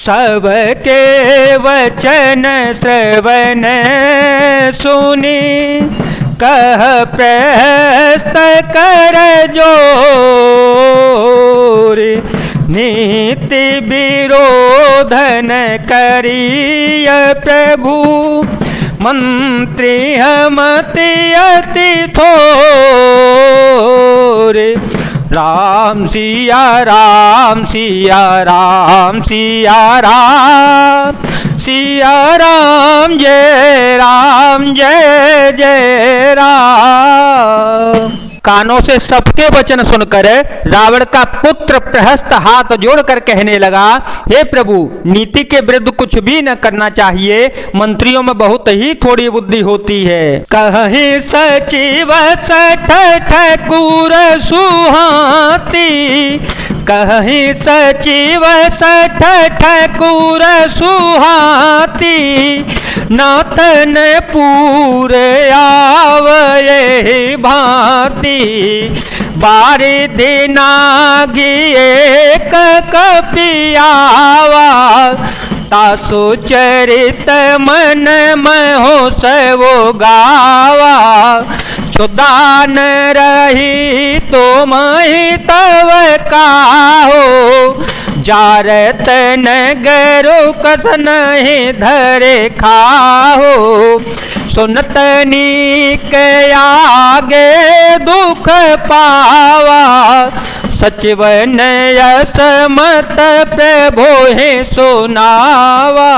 सबके वचन श्रवण सुनी कह प्रहस्त कर जोर नीति विरोधन करिय प्रभु मंत्री हमति अति थोर। राम सिया राम सिया राम सिया राम सिया राम जय जय राम। कानों से सबके वचन सुनकर रावण का पुत्र प्रहस्त हाथ जोड़कर कहने लगा, हे प्रभु, नीति के विरुद्ध कुछ भी न करना चाहिए, मंत्रियों में बहुत ही थोड़ी बुद्धि होती है। कहीं सचिव सठ ठकुर सुहाती, कहीं सचिव सठ ठकुर सुहाती, नातन पूर आवये भांति, बारी दिनागी एक कपियावा, तासु चरित मन महो सवो गावा, सुदान रही तो मही तव काहो, जारत नगरो कस नहीं धरे खाहो, सुनतनी के आगे दुख पावा, सचिवन असमत प्रभो है सुनावा।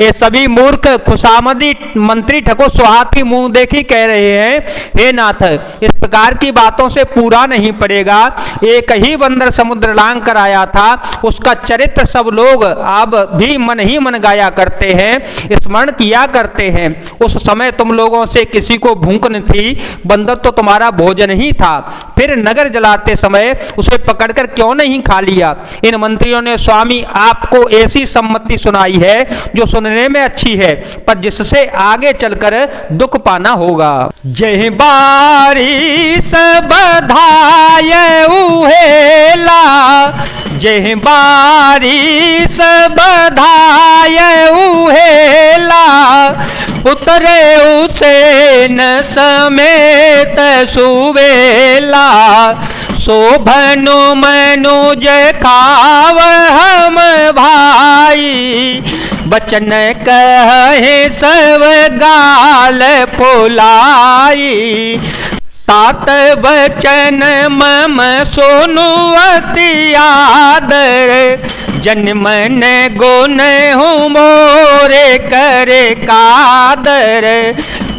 ये सभी मूर्ख खुशामदी मंत्री ठकुर सुहाती मुंह देखी कह रहे हैं, हे नाथ, इस प्रकार की बातों से पूरा नहीं पड़ेगा। एक ही बंदर समुद्र लांग कर आया था, उसका चरित्र सब लोग अब भी मन ही मन गाया करते हैं, स्मरण किया करते हैं। उस समय तुम लोगों से किसी को भूख न थी, बंदर तो तुम्हारा भोजन ही था, फिर नगर जलाते समय उसे पकड़कर क्यों नहीं खा लिया। इन मंत्रियों ने स्वामी आपको ऐसी सम्मति सुनाई है जो सुनने में अच्छी है, पर जिससे आगे चलकर दुख पाना होगा। जय बारी बधाय उहेला, जय बारी बधाय उहेला, उतरे उसेन समेत सुवेला, शोभनु मनुज खाव हम भाई, बचन कहे सब गाल फुलाई, तात बचन मम सोनु अति आदर, जन्मन गुण हूँ मोरे करे कादर,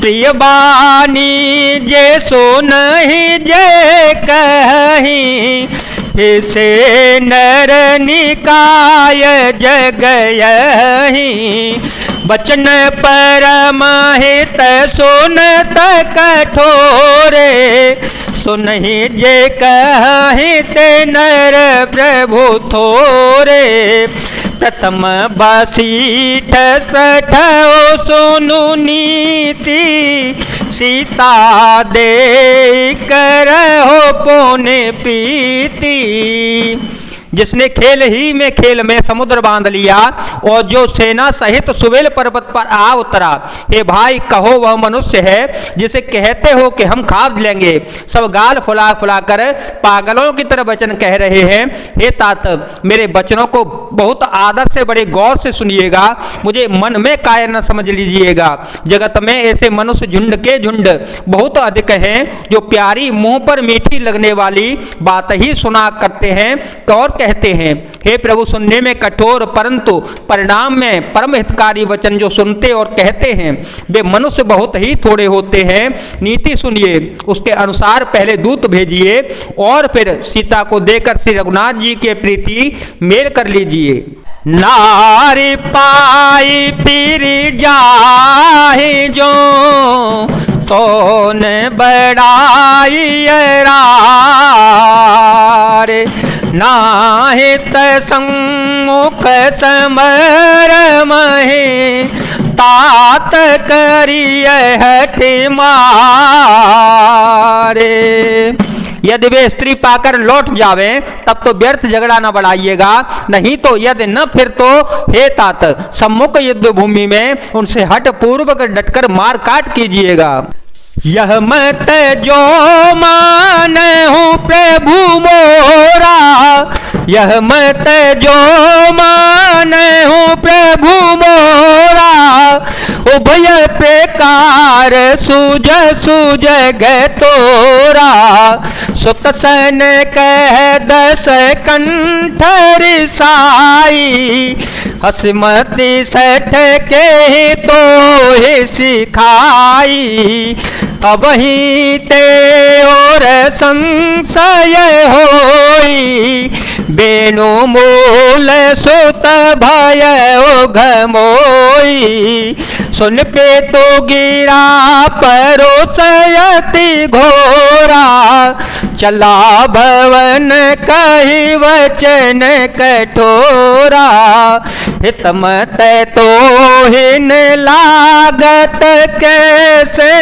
प्रिय बानी जे सुन ही जे कहीं, से नर निकाय जग यहीं, बचन परम हित सुनत कठोरे, सुनहि जे कहि ते नर प्रभु थोरे, प्रथम बसीठ सठ सुनु नीति, सीता दे करहो पुण्य प्रीति। जिसने खेल ही में खेल में समुद्र बांध लिया और जो सेना सहित सुवेल पर्वत पर आ उतरा, हे भाई कहो वह मनुष्य है जिसे कहते हो कि हम खा लेंगे। सब गाल फुला फुला कर पागलों की तरह वचन कह रहे हैं। हे तात, मेरे वचनों को बहुत आदर से बड़े गौर से सुनिएगा, मुझे मन में कायर न समझ लीजिएगा। जगत में ऐसे मनुष्य झुंड के झुंड बहुत अधिक हैं जो प्यारी मुंह पर मीठी लगने वाली बात ही सुना करते हैं और कहते हैं। हे प्रभु, सुनने में कठोर परंतु परिणाम में परम हितकारी वचन जो सुनते और कहते हैं वे मनुष्य बहुत ही थोड़े होते हैं। नीति सुनिए, उसके अनुसार पहले दूत भेजिए और फिर सीता को देकर श्री रघुनाथ जी के प्रीति मेल कर लीजिए। नारी पाई फिर जाहि जो सोन बड़ाई रे, नाहित सम्मुख समर महे, तात करिय हठ मारे। यदि वे स्त्री पाकर लौट जावे तब तो व्यर्थ झगड़ा न बढ़ाइएगा, नहीं तो यदि न फिर तो हे तात सम्मुख युद्ध भूमि में उनसे हट पूर्वक डटकर मार काट कीजिएगा। यह मत जो मान हूँ प्रभु मोरा, यह मत जो मान हूँ प्रभु मोरा, उभय प्रकार सूझ सूझ ग तोरा, सुत सन कह दस कंठ रिसाई, हसमति सठ के तो ही सिखाई, अब ही ते और संशय होई, बेनु मूल सुत भय घमोई, सुन पे तो गिरा परोसयति घोरा, चला भवन कही वचन कठोरा, हितमत तो हिन लागत कैसे,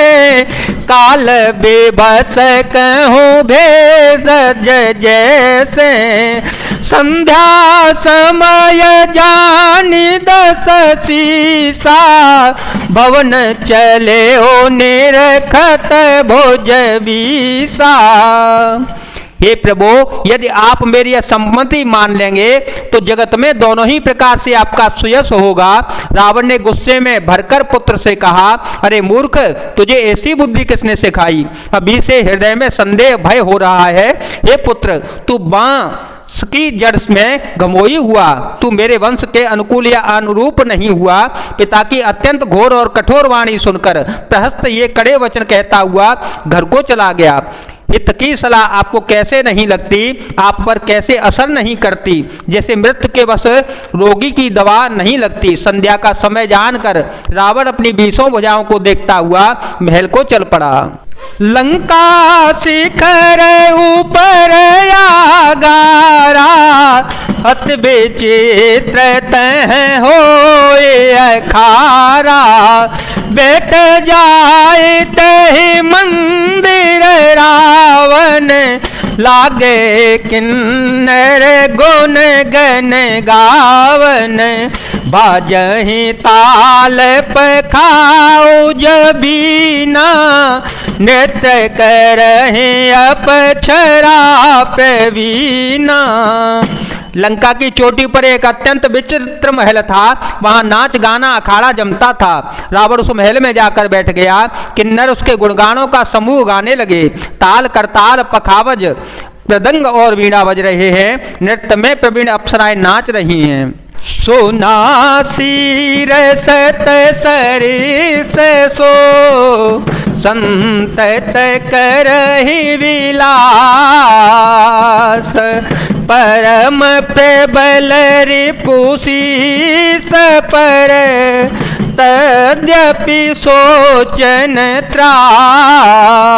काल बेबस कहूँ भेद जैसे, संध्या समय जानी दस सीसा, भवन चले ओ निरखत भोज बीसा। हे प्रभु, यदि आप मेरी यह सम्मति मान लेंगे तो जगत में दोनों ही प्रकार से आपका सुयश होगा। रावण ने गुस्से में भरकर पुत्र से कहा, अरे मूर्ख, तुझे ऐसी बुद्धि किसने सिखाई? अभी से हृदय में संदेह भय हो रहा है। हे पुत्र, तू बांस की जड़ में घमोई हुआ, तू मेरे वंश के अनुकूल या अनुरूप नहीं हुआ। पिता की अत्यंत घोर और कठोर वाणी सुनकर प्रहस्त ये कड़े वचन कहता हुआ घर को चला गया। हित की सलाह आपको कैसे नहीं लगती, आप पर कैसे असर नहीं करती, जैसे मृत्यु के वश रोगी की दवा नहीं लगती। संध्या का समय जानकर रावण अपनी 20 भुजाओं को देखता हुआ महल को चल पड़ा। लंका शिखर ऊपर आगारा, अति विचित्र तह होए अखारा, बैठ जाए तहि मंदिर रावण, लागे किन्नर गुण गन गावन, बाजहि ताल पखाओ जबीना, नृत्य करहे अपक्षरा प्रवीणा। लंका की चोटी पर एक अत्यंत विचित्र महल था। वहां नाच गाना अखाड़ा जमता था। रावण उस महल में जाकर बैठ गया। किन्नर उसके गुणगानों का समूह गाने लगे। ताल करताल पखावज मृदंग और वीणा बज रहे हैं। नृत्य में प्रवीण अप्सराएं नाच रही हैं। सोना रसत सरिस सो, संतत करहि विलास, परम प्रबल रिपुसीस पर, तद्यपि सोचन त्रास।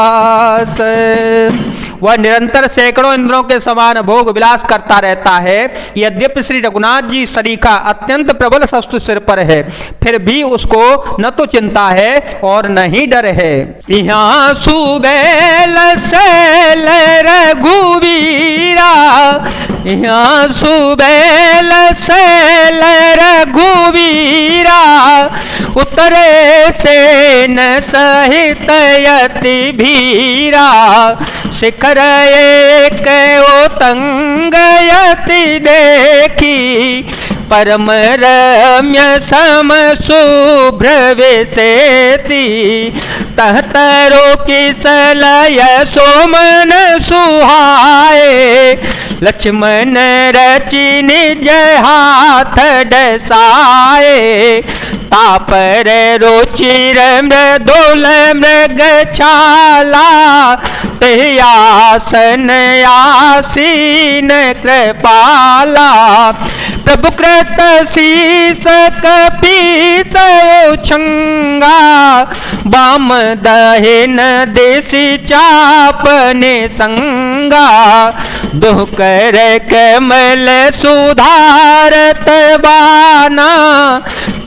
वह निरंतर सैकड़ों इंद्रों के समान भोग विलास करता रहता है। यद्यपि श्री रघुनाथ जी सरीखा अत्यंत प्रबल शस्त्र सिर पर है, फिर भी उसको न तो चिंता है और न ही डर है। यहाँ सुबैल शैल रघुवीरा, यहाँ सुबैल शैल रघुवीरा, उतरे सेन सहित यति भीरा, शिखर एक ओतंग यति देखी, परम रम्य सम शुभ्र विशेषी, तहतरो की सलय सोमन सुहाए, लक्ष्मण रचि निज हाथ डसाए, तापर रुचिर मृदुल मृग छाला, आसन आसीन कृपाला, प्रभु कृत शीस कपीस उछंगा, बाम दहिन देसी चापने संगा, दुकर कमल सुधारत बाना,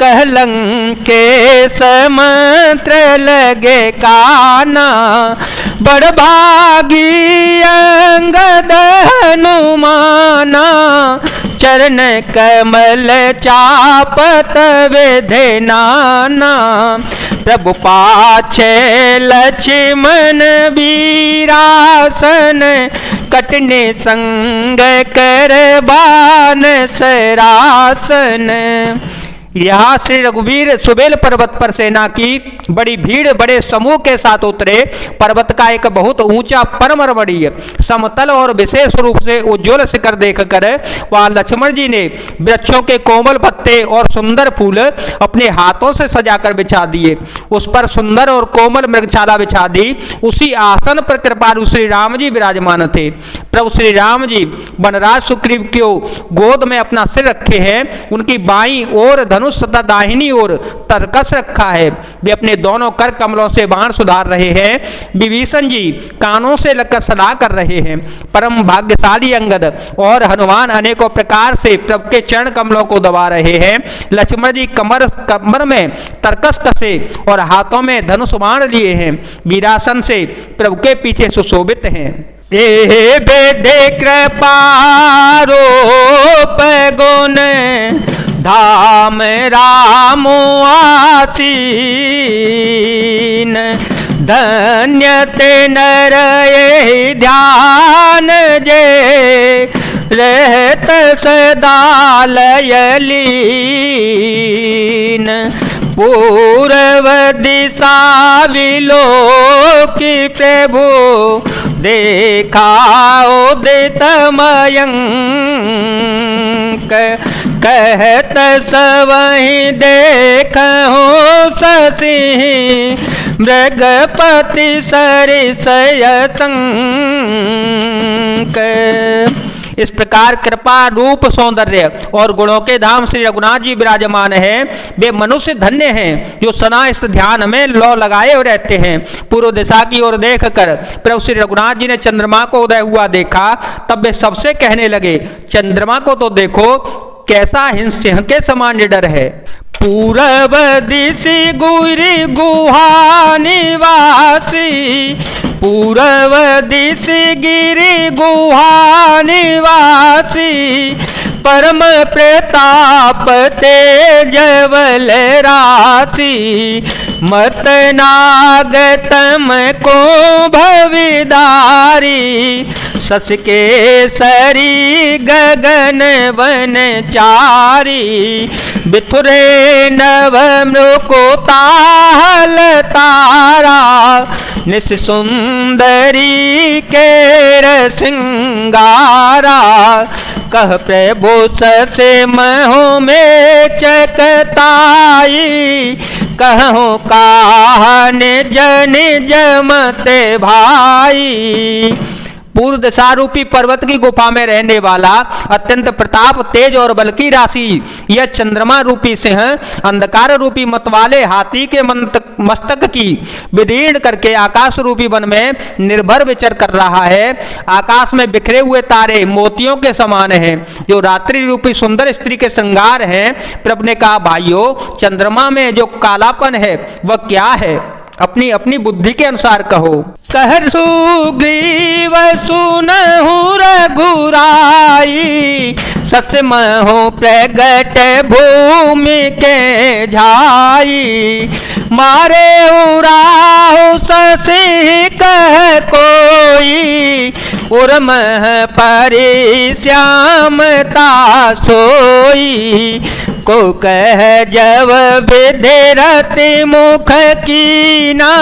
कहलंके समंत्र लगे काना, बड़भागी अंगद हनुमाना, चरण कमल चापत विधे नाना, प्रभु पाछे लक्ष्मण वीरासन, कटने संग कर बान सरासन। यहाँ श्री रघुवीर सुबेल पर्वत पर सेना की बड़ी भीड़ बड़े समूह के साथ उतरे। पर्वत का एक बहुत ऊंचा परम रमणीय समतल और विशेष रूप से उज्ज्वल शिखर देखकर वहां लक्ष्मण जी ने वृक्षों के कोमल पत्ते और सुंदर फूल अपने हाथों से सजाकर बिछा दिए। उस पर सुंदर और कोमल मृगशाला बिछा दी। उसी आसन पर कृपालु श्री राम जी विराजमान थे। प्रभु श्री राम जी वनराज सुग्रीव को गोद में अपना सिर रखे हैं। उनकी बाईं ओर धनुष तथा दाहिनी ओर तरकस रखा है। वे अपने दोनों कर कमलों से बाण सुधार रहे हैं। विभीषण जी कानों से लगकर सलाह कर रहे हैं। परम भाग्यशाली अंगद और हनुमान अनेकों प्रकार से प्रभु के चरण कमलों को दबा रहे हैं। लक्ष्मण जी कमर में तरकस कसे और हाथों में धनुष बाण लिए हैं। वीरासन से प्रभु के पीछे सुशोभित हैं। ए बेदे कृपारोप गुण धाम राम आसीन, धन्य ते नर ये ध्यान जे रहत सदा लयलीन, पूर्व दिशा विलोकी प्रभु देखाओ दितमयंक, कहत सवहि देखहु शशि मृगपति सरिसय संक। इस प्रकार कृपा रूप सौंदर्य और गुणों के धाम श्री रघुनाथ जी विराजमान हैं। वे मनुष्य धन्य हैं जो सना इस ध्यान में लौ लगाए हुए रहते हैं। पूर्व दिशा की ओर देखकर प्रभु श्री रघुनाथ जी ने चंद्रमा को उदय हुआ देखा। तब वे सबसे कहने लगे, चंद्रमा को तो देखो कैसा सिंह के समान निडर है। पूरब दिशि गुरी गुहा निवासी, पूरब दिशि गिरि गुहा निवासी, परम प्रताप तेजवल राशि, मत नागतम को भविदारी, शश के सरी गगन वन चारी, बिथुरे नव मृकोताहल तारा, निस सुंदरी केर सिंगारा, कह प्रभु ससे महो में चकताई, कहूँ काहन जन जमते भाई। पूर्व दिशारूपी पर्वत की गुफा में रहने वाला अत्यंत प्रताप तेज और बल की राशि यह चंद्रमा रूपी सिंह अंधकार रूपी मतवाले हाथी के मस्तक की विदीर्ण करके आकाश रूपी वन में निर्भर विचर कर रहा है। आकाश में बिखरे हुए तारे मोतियों के समान हैं जो रात्रि रूपी सुंदर स्त्री के श्रृंगार हैं। प्रभु ने कहा, भाइयों, चंद्रमा में जो कालापन है वह क्या है? अपनी अपनी बुद्धि के अनुसार कहो। सहर सुग्रीव सुनहु रघुराई, सच महु प्रगट भूमि के झाई, मारे उराहु शशि कह कोई, उर्मह परि श्यामता सोई, को कह जब विधि रति मुख कीना,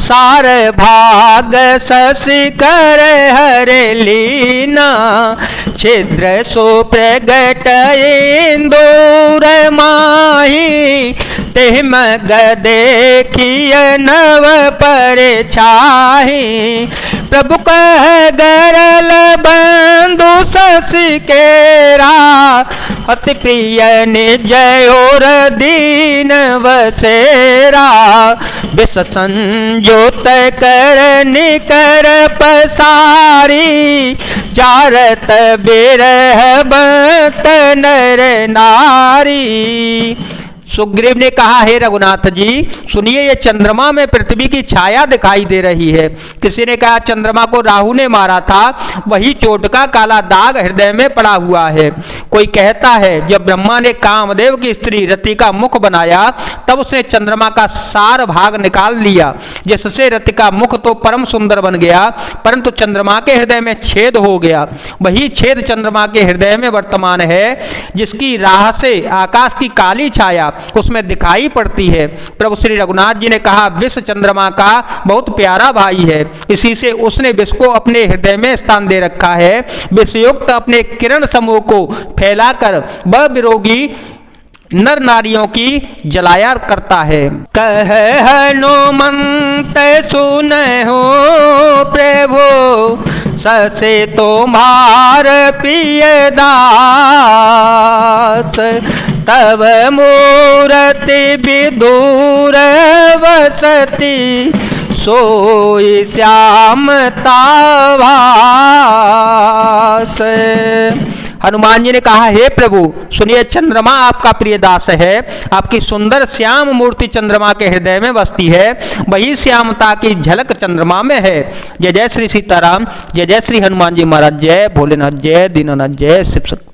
सार भाग शशि कर हर लीना, छिद्र सो प्रगट इंदूर माही, तेह मग देखिय नव पर छाही, प्रभु कह गरल बंधु शशि केरा, अति प्रिय निज और दीन वसेरा, विष संजोत कर निकर पसारी, जारत बिरह बत नर नारी। सुग्रीव ने कहा, हे रघुनाथ जी सुनिए, ये चंद्रमा में पृथ्वी की छाया दिखाई दे रही है। किसी ने कहा, चंद्रमा को राहु ने मारा था, वही चोट का काला दाग हृदय में पड़ा हुआ है। कोई कहता है, जब ब्रह्मा ने कामदेव की स्त्री रति का मुख बनाया तब उसने चंद्रमा का सार भाग निकाल लिया, जिससे रति का मुख तो परम सुंदर बन गया, परंतु चंद्रमा के हृदय में छेद हो गया। वही छेद चंद्रमा के हृदय में वर्तमान है, जिसकी राह से आकाश की काली छाया उसमें दिखाई पड़ती है। प्रभु श्री रघुनाथ जी ने कहा, विष चंद्रमा का बहुत प्यारा भाई है, इसी से उसने विष को अपने हृदय में स्थान दे रखा है। विषयुक्त अपने किरण समूह को फैलाकर वह विरोगी नर नारियों की जलाया करता है। कह हनुमंत सुनहु प्रभु, ससे तुम्हार प्रिय दास, तब मूरति विदूर वसती, सोई श्यामता भास। हनुमान जी ने कहा, हे प्रभु सुनिए, चंद्रमा आपका प्रिय दास है, आपकी सुंदर श्याम मूर्ति चंद्रमा के हृदय में बसती है, वही श्यामता की झलक चंद्रमा में है। जय जय श्री सीताराम, जय जय श्री हनुमान जी महाराज, जय भोलेनाथ, जय दीनानाथ, जय शिव शक्ति।